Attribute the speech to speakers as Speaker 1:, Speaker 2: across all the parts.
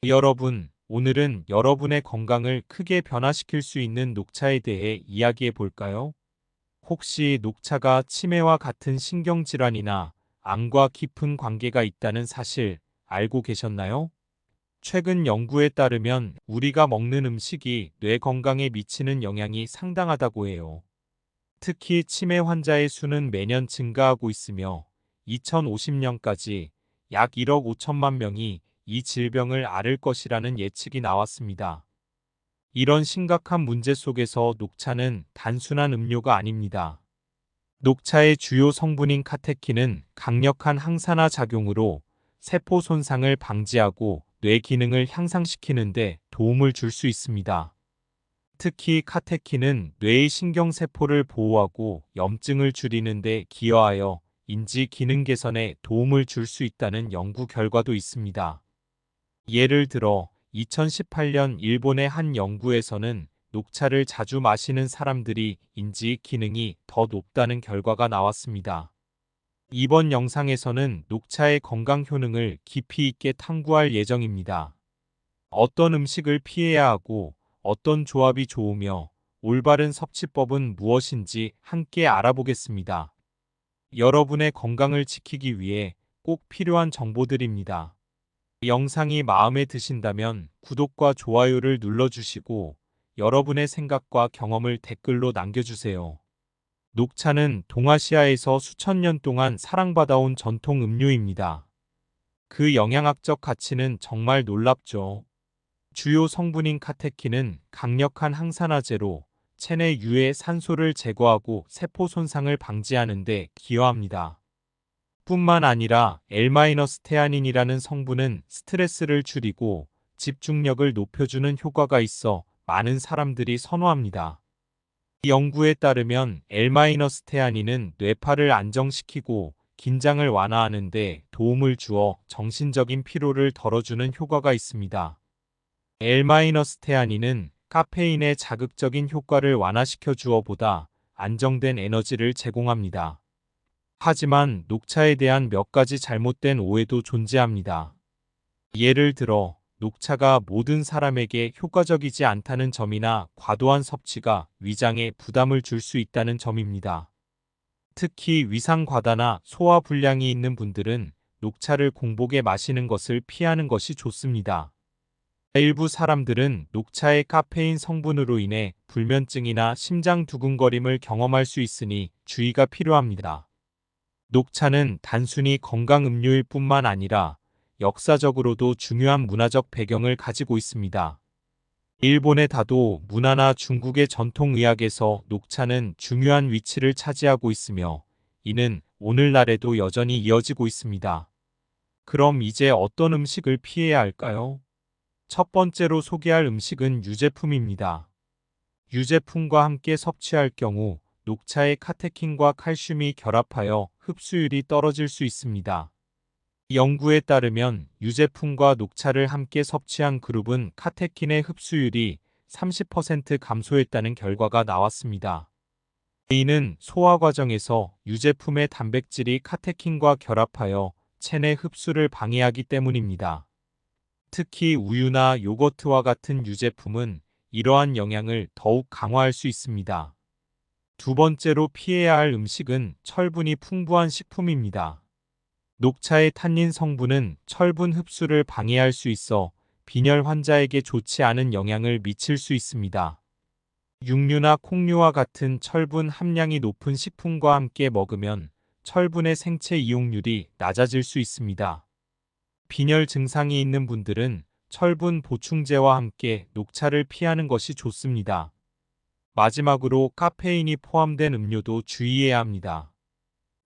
Speaker 1: 여러분, 오늘은 여러분의 건강을 크게 변화시킬 수 있는 녹차에 대해 이야기해 볼까요? 혹시 녹차가 치매와 같은 신경질환이나 암과 깊은 관계가 있다는 사실 알고 계셨나요? 최근 연구에 따르면 우리가 먹는 음식이 뇌 건강에 미치는 영향이 상당하다고 해요. 특히 치매 환자의 수는 매년 증가하고 있으며 2050년까지 약 1억 5천만 명이 이 질병을 앓을 것이라는 예측이 나왔습니다. 이런 심각한 문제 속에서 녹차는 단순한 음료가 아닙니다. 녹차의 주요 성분인 카테킨은 강력한 항산화 작용으로 세포 손상을 방지하고 뇌 기능을 향상시키는 데 도움을 줄 수 있습니다. 특히 카테킨은 뇌의 신경세포를 보호하고 염증을 줄이는 데 기여하여 인지 기능 개선에 도움을 줄 수 있다는 연구 결과도 있습니다. 예를 들어 2018년 일본의 한 연구에서는 녹차를 자주 마시는 사람들이 인지 기능이 더 높다는 결과가 나왔습니다. 이번 영상에서는 녹차의 건강 효능을 깊이 있게 탐구할 예정입니다. 어떤 음식을 피해야 하고 어떤 조합이 좋으며 올바른 섭취법은 무엇인지 함께 알아보겠습니다. 여러분의 건강을 지키기 위해 꼭 필요한 정보들입니다. 영상이 마음에 드신다면 구독과 좋아요를 눌러주시고 여러분의 생각과 경험을 댓글로 남겨주세요. 녹차는 동아시아에서 수천 년 동안 사랑받아온 전통 음료입니다. 그 영양학적 가치는 정말 놀랍죠. 주요 성분인 카테킨은 강력한 항산화제로 체내 유해 산소를 제거하고 세포 손상을 방지하는 데 기여합니다. 뿐만 아니라 L-테아닌이라는 성분은 스트레스를 줄이고 집중력을 높여주는 효과가 있어 많은 사람들이 선호합니다. 연구에 따르면 L-테아닌은 뇌파를 안정시키고 긴장을 완화하는 데 도움을 주어 정신적인 피로를 덜어주는 효과가 있습니다. L-테아닌은 카페인의 자극적인 효과를 완화시켜 주어보다 안정된 에너지를 제공합니다. 하지만 녹차에 대한 몇 가지 잘못된 오해도 존재합니다. 예를 들어 녹차가 모든 사람에게 효과적이지 않다는 점이나 과도한 섭취가 위장에 부담을 줄 수 있다는 점입니다. 특히 위상 과다나 소화 불량이 있는 분들은 녹차를 공복에 마시는 것을 피하는 것이 좋습니다. 일부 사람들은 녹차의 카페인 성분으로 인해 불면증이나 심장 두근거림을 경험할 수 있으니 주의가 필요합니다. 녹차는 단순히 건강 음료일 뿐만 아니라 역사적으로도 중요한 문화적 배경을 가지고 있습니다. 일본의 다도 문화나 중국의 전통 의학에서 녹차는 중요한 위치를 차지하고 있으며 이는 오늘날에도 여전히 이어지고 있습니다. 그럼 이제 어떤 음식을 피해야 할까요? 첫 번째로 소개할 음식은 유제품입니다. 유제품과 함께 섭취할 경우 녹차의 카테킨과 칼슘이 결합하여 흡수율이 떨어질 수 있습니다. 연구에 따르면 유제품과 녹차를 함께 섭취한 그룹은 카테킨의 흡수율이 30% 감소했다는 결과가 나왔습니다. 이는 소화 과정에서 유제품의 단백질이 카테킨과 결합하여 체내 흡수를 방해하기 때문입니다. 특히 우유나 요거트와 같은 유제품은 이러한 영향을 더욱 강화할 수 있습니다. 두 번째로 피해야 할 음식은 철분이 풍부한 식품입니다. 녹차의 탄닌 성분은 철분 흡수를 방해할 수 있어 빈혈 환자에게 좋지 않은 영향을 미칠 수 있습니다. 육류나 콩류와 같은 철분 함량이 높은 식품과 함께 먹으면 철분의 생체 이용률이 낮아질 수 있습니다. 빈혈 증상이 있는 분들은 철분 보충제와 함께 녹차를 피하는 것이 좋습니다. 마지막으로 카페인이 포함된 음료도 주의해야 합니다.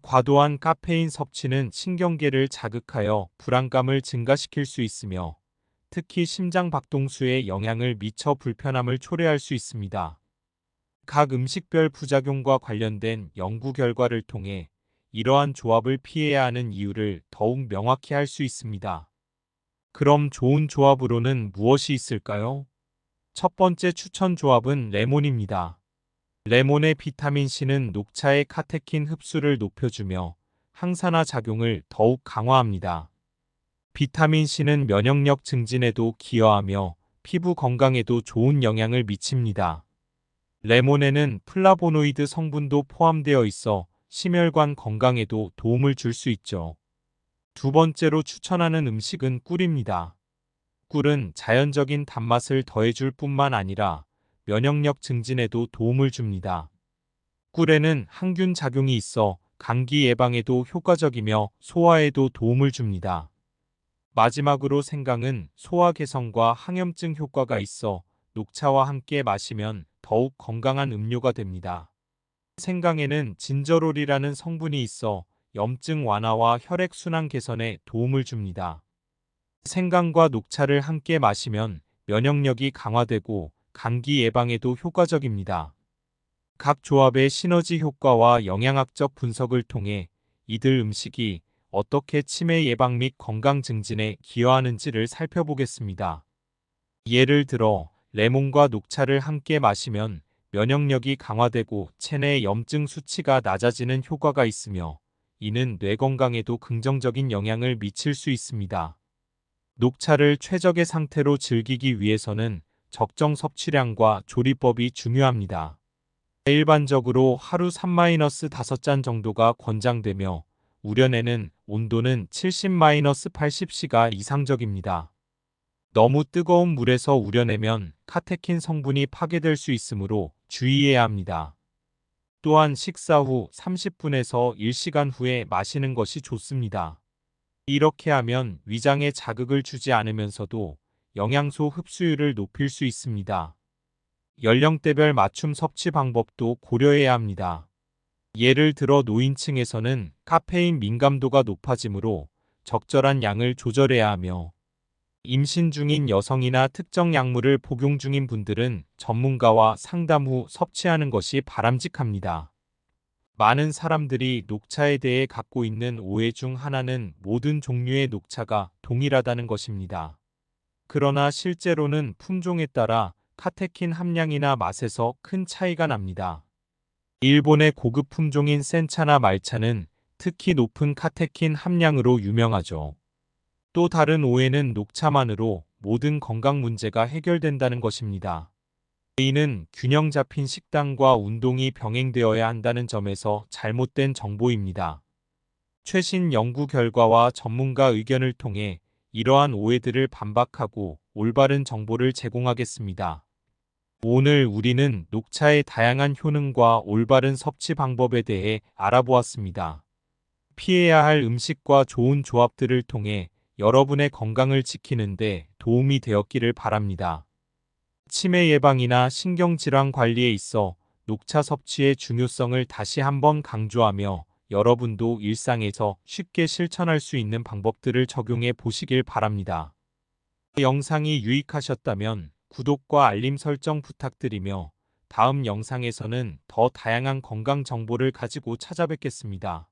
Speaker 1: 과도한 카페인 섭취는 신경계를 자극하여 불안감을 증가시킬 수 있으며 특히 심장 박동수에 영향을 미쳐 불편함을 초래할 수 있습니다. 각 음식별 부작용과 관련된 연구 결과를 통해 이러한 조합을 피해야 하는 이유를 더욱 명확히 할 수 있습니다. 그럼 좋은 조합으로는 무엇이 있을까요? 첫 번째 추천 조합은 레몬입니다. 레몬의 비타민C는 녹차의 카테킨 흡수를 높여주며 항산화 작용을 더욱 강화합니다. 비타민C는 면역력 증진에도 기여하며 피부 건강에도 좋은 영향을 미칩니다. 레몬에는 플라보노이드 성분도 포함되어 있어 심혈관 건강에도 도움을 줄 수 있죠. 두 번째로 추천하는 음식은 꿀입니다. 꿀은 자연적인 단맛을 더해줄 뿐만 아니라 면역력 증진에도 도움을 줍니다. 꿀에는 항균 작용이 있어 감기 예방에도 효과적이며 소화에도 도움을 줍니다. 마지막으로 생강은 소화 개선과 항염증 효과가 있어 녹차와 함께 마시면 더욱 건강한 음료가 됩니다. 생강에는 진저롤이라는 성분이 있어 염증 완화와 혈액순환 개선에 도움을 줍니다. 생강과 녹차를 함께 마시면 면역력이 강화되고 감기 예방에도 효과적입니다. 각 조합의 시너지 효과와 영양학적 분석을 통해 이들 음식이 어떻게 치매 예방 및 건강 증진에 기여하는지를 살펴보겠습니다. 예를 들어 레몬과 녹차를 함께 마시면 면역력이 강화되고 체내 염증 수치가 낮아지는 효과가 있으며 이는 뇌 건강에도 긍정적인 영향을 미칠 수 있습니다. 녹차를 최적의 상태로 즐기기 위해서는 적정 섭취량과 조리법이 중요합니다. 일반적으로 하루 3-5잔 정도가 권장되며 우려내는 온도는 70-80C가 이상적입니다. 너무 뜨거운 물에서 우려내면 카테킨 성분이 파괴될 수 있으므로 주의해야 합니다. 또한 식사 후 30분에서 1시간 후에 마시는 것이 좋습니다. 이렇게 하면 위장에 자극을 주지 않으면서도 영양소 흡수율을 높일 수 있습니다. 연령대별 맞춤 섭취 방법도 고려해야 합니다. 예를 들어 노인층에서는 카페인 민감도가 높아지므로 적절한 양을 조절해야 하며 임신 중인 여성이나 특정 약물을 복용 중인 분들은 전문가와 상담 후 섭취하는 것이 바람직합니다. 많은 사람들이 녹차에 대해 갖고 있는 오해 중 하나는 모든 종류의 녹차가 동일하다는 것입니다. 그러나 실제로는 품종에 따라 카테킨 함량이나 맛에서 큰 차이가 납니다. 일본의 고급 품종인 센차나 말차는 특히 높은 카테킨 함량으로 유명하죠. 또 다른 오해는 녹차만으로 모든 건강 문제가 해결된다는 것입니다. 이는 균형 잡힌 식단과 운동이 병행되어야 한다는 점에서 잘못된 정보입니다. 최신 연구 결과와 전문가 의견을 통해 이러한 오해들을 반박하고 올바른 정보를 제공하겠습니다. 오늘 우리는 녹차의 다양한 효능과 올바른 섭취 방법에 대해 알아보았습니다. 피해야 할 음식과 좋은 조합들을 통해 여러분의 건강을 지키는 데 도움이 되었기를 바랍니다. 치매 예방이나 신경질환 관리에 있어 녹차 섭취의 중요성을 다시 한번 강조하며 여러분도 일상에서 쉽게 실천할 수 있는 방법들을 적용해 보시길 바랍니다. 영상이 유익하셨다면 구독과 알림 설정 부탁드리며 다음 영상에서는 더 다양한 건강 정보를 가지고 찾아뵙겠습니다.